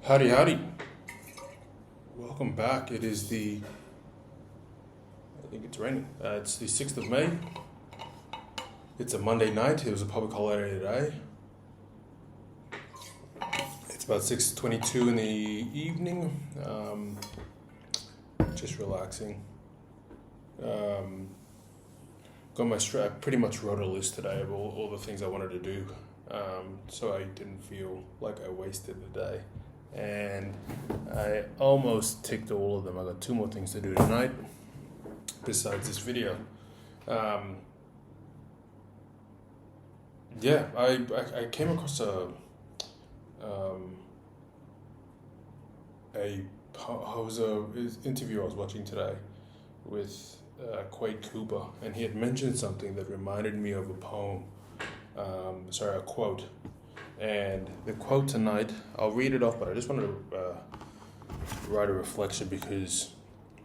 Howdy, howdy. Welcome back. It is I think it's raining. It's the 6th of May. It's a Monday night. It was a public holiday today. It's about 6:22 in the evening. Just relaxing. I pretty much wrote a list today of all the things I wanted to do. So I didn't feel like I wasted the day. And I almost ticked all of them. I got 2 more things to do tonight besides this video. I came across a interview I was watching today with Quade Cooper, and he had mentioned something that reminded me of a poem. A quote. And the quote tonight, I'll read it off, but I just wanted to write a reflection because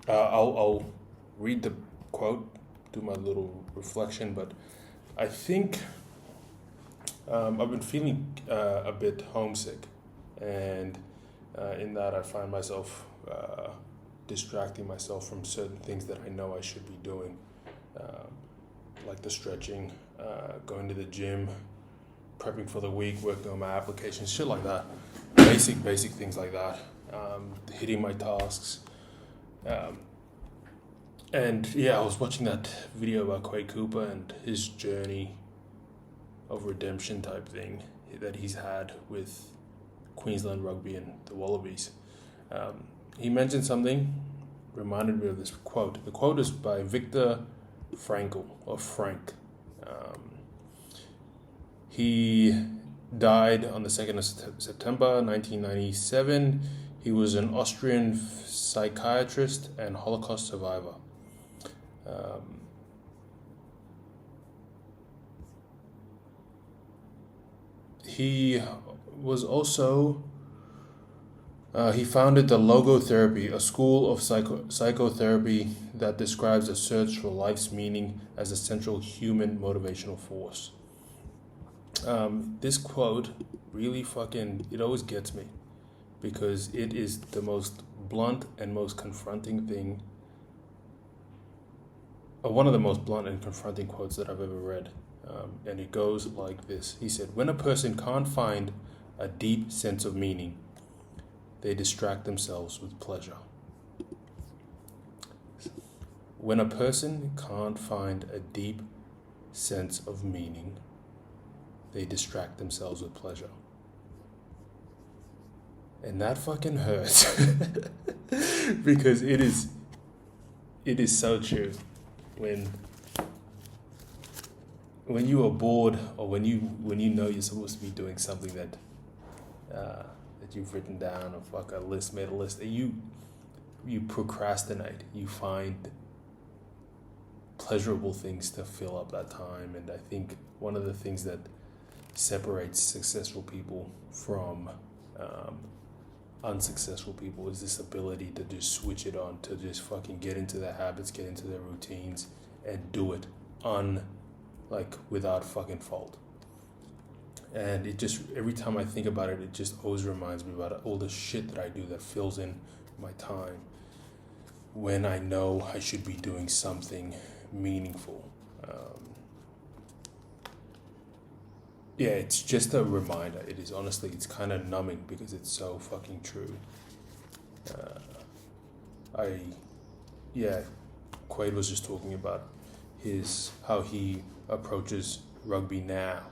I'll read the quote, do my little reflection, but I think I've been feeling a bit homesick, and in that I find myself distracting myself from certain things that I know I should be doing, like the stretching, going to the gym, prepping for the week, working on my applications, shit like that. Basic things like that. Hitting my tasks. I was watching that video about Quade Cooper and his journey of redemption type thing that he's had with Queensland Rugby and the Wallabies. He mentioned something, reminded me of this quote. The quote is by Viktor Frankl, or Frank. He died on the 2nd of September 1997. He was an Austrian psychiatrist and Holocaust survivor. He was also he founded the Logotherapy, a school of psychotherapy that describes a search for life's meaning as a central human motivational force. This quote really it always gets me because it is the most blunt and most confronting thing, one of the most blunt and confronting quotes that I've ever read. And it goes like this. He said, "When a person can't find a deep sense of meaning, they distract themselves with pleasure." When a person can't find a deep sense of meaning, they distract themselves with pleasure. And that fucking hurts because it is so true. When you are bored, or when you know you're supposed to be doing something that you've written down, or made a list, you procrastinate. You find pleasurable things to fill up that time. And I think one of the things that separates successful people from unsuccessful people is this ability to just switch it on, to just fucking get into their habits, get into their routines, and do it without fucking fault. And it just, every time I think about it, it just always reminds me about all the shit that I do that fills in my time when I know I should be doing something meaningful. It's just a reminder. It is, honestly, it's kind of numbing because it's so fucking true. Quade was just talking about how he approaches rugby now,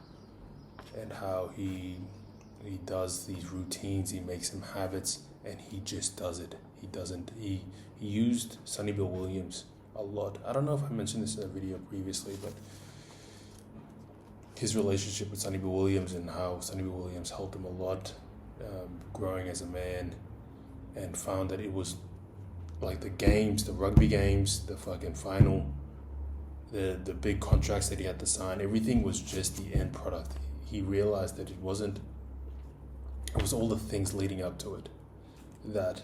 and how he does these routines, he makes some habits, and he just does it. He used Sonny Bill Williams a lot. I don't know if I mentioned this in a video previously, but his relationship with Sonny Bill Williams and how Sonny Bill Williams helped him a lot growing as a man, and found that it was like the rugby games, the fucking final, the big contracts that he had to sign, everything was just the end product. He realized that it was all the things leading up to it that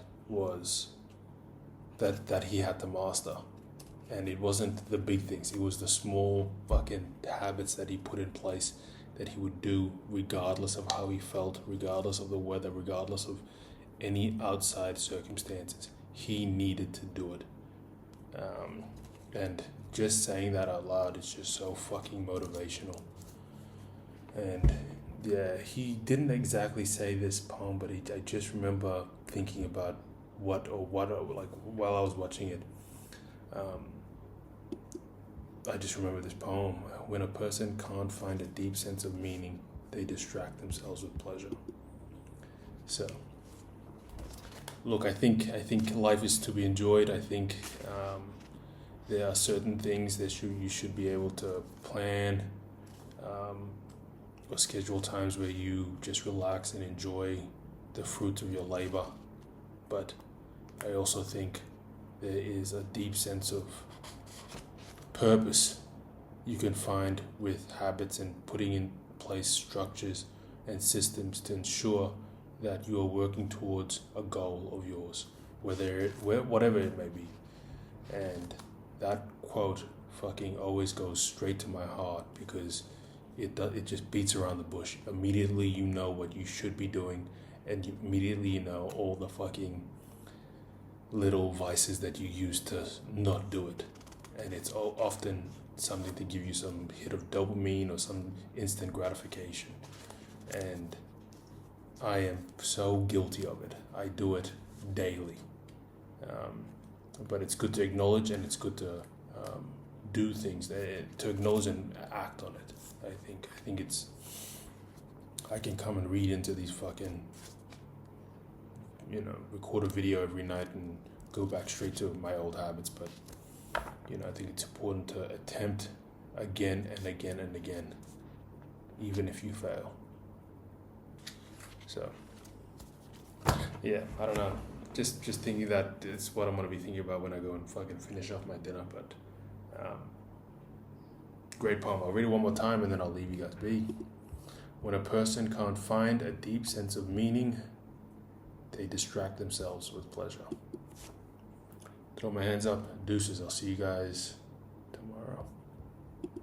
he had to master. And it wasn't the big things, it was the small fucking habits that he put in place that he would do regardless of how he felt, regardless of the weather, regardless of any outside circumstances. He needed to do it. And just saying that out loud is just so fucking motivational. And yeah, he didn't exactly say this poem, but I just remember thinking about what like while I was watching it. I just remember this poem. When a person can't find a deep sense of meaning, they distract themselves with pleasure. So, look, I think life is to be enjoyed. I think there are certain things that you should be able to plan or schedule times where you just relax and enjoy the fruits of your labor. But I also think there is a deep sense of purpose you can find with habits and putting in place structures and systems to ensure that you are working towards a goal of yours, whatever it may be. And that quote fucking always goes straight to my heart because it just beats around the bush. Immediately you know what you should be doing, and immediately you know all the fucking little vices that you use to not do it. And it's often something to give you some hit of dopamine or some instant gratification. And I am so guilty of it. I do it daily. But it's good to acknowledge, and it's good to do things, to acknowledge and act on it. I think it's, I can come and read into these fucking, record a video every night and go back straight to my old habits, but I think it's important to attempt again and again and again, even if you fail. So, yeah, I don't know. Just thinking that it's what I'm going to be thinking about when I go and fucking finish off my dinner, but great poem. I'll read it one more time and then I'll leave you guys be. When a person can't find a deep sense of meaning, they distract themselves with pleasure. Throw my hands up. Deuces. I'll see you guys